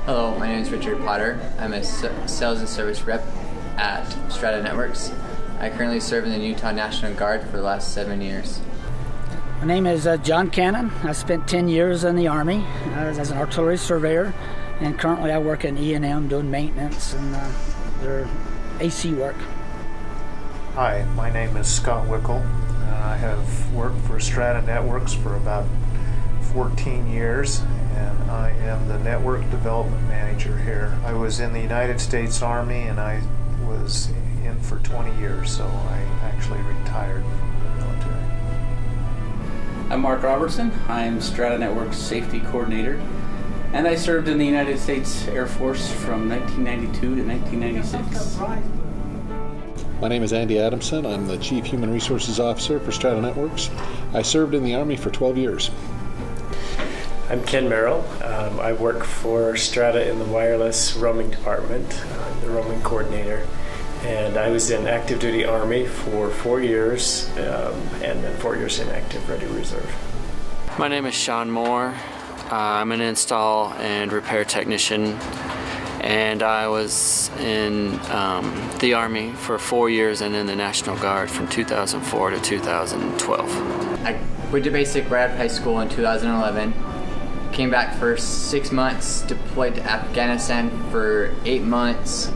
Hello, my name is Richard Potter. I'm a sales and service rep at STRATA Networks. I currently serve in the Utah National Guard for the last 7 years. My name is John Cannon. I spent 10 years in the Army as an artillery surveyor, and currently I work in E&M doing maintenance and their AC work. Hi, my name is Scott Wickel. I have worked for STRATA Networks for about 14 years, and I am the network development manager here. I was in the United States Army and I was in for 20 years, so I actually retired from the military. I'm Mark Robertson. I'm STRATA Networks Safety Coordinator, and I served in the United States Air Force from 1992 to 1996. My name is Andy Adamson. I'm the Chief Human Resources Officer for STRATA Networks. I served in the Army for 12 years. I'm Ken Merrill. I work for STRATA in the wireless roaming department. I'm the roaming coordinator. And I was in active duty Army for 4 years, and then 4 years in active ready reserve. My name is Sean Moore. I'm an install and repair technician, and I was in the Army for 4 years and in the National Guard from 2004 to 2012. I went to basic right out of high school in 2011. Came back for 6 months, deployed to Afghanistan for 8 months.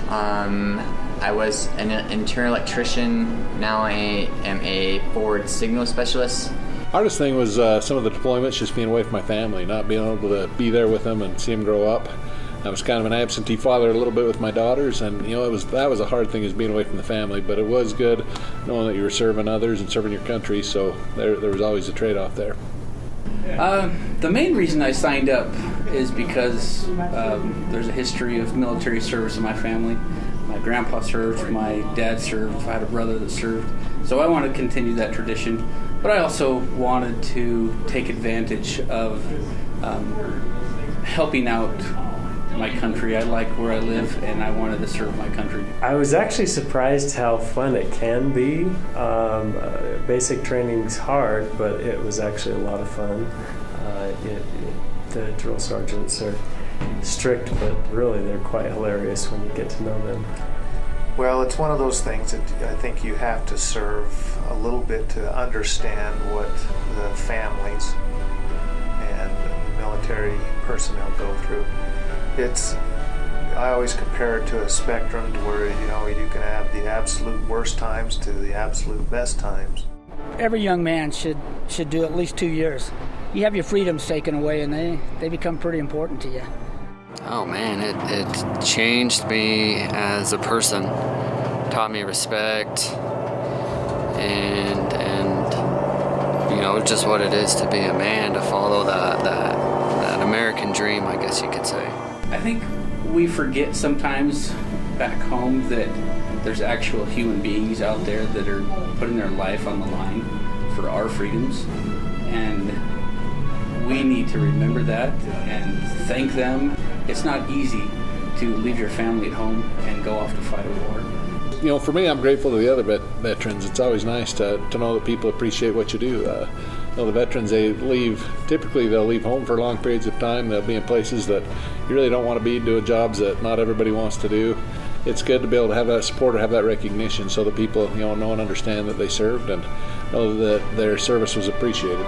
I was an internal electrician. Now I am a forward signal specialist. Hardest thing was some of the deployments, just being away from my family, not being able to be there with them and see them grow up. I was kind of an absentee father a little bit with my daughters, and that was a hard thing, is being away from the family. But it was good knowing that you were serving others and serving your country. So there was always a trade-off there. The main reason I signed up is because there's a history of military service in my family. My grandpa served, my dad served, I had a brother that served. So I wanted to continue that tradition, but I also wanted to take advantage of helping out my country. I like where I live, and I wanted to serve my country. I was actually surprised how fun it can be. Basic training's hard, but it was actually a lot of fun. The drill sergeants are strict, but really they're quite hilarious when you get to know them. Well, it's one of those things that I think you have to serve a little bit to understand what the families and the military personnel go through. I always compare it to a spectrum to where you can have the absolute worst times to the absolute best times. Every young man should do at least 2 years. You have your freedoms taken away, and they become pretty important to you. Oh man, it changed me as a person, taught me respect, and just what it is to be a man, to follow that American dream, I guess you could say. I think we forget sometimes back home that there's actual human beings out there that are putting their life on the line for our freedoms, and we need to remember that and thank them. It's not easy to leave your family at home and go off to fight a war. For me, I'm grateful to the other veterans. It's always nice to know that people appreciate what you do. The veterans, typically they'll leave home for long periods of time. They'll be in places that you really don't want to be, doing jobs that not everybody wants to do. It's good to be able to have that support or have that recognition so that people know and understand that they served and know that their service was appreciated.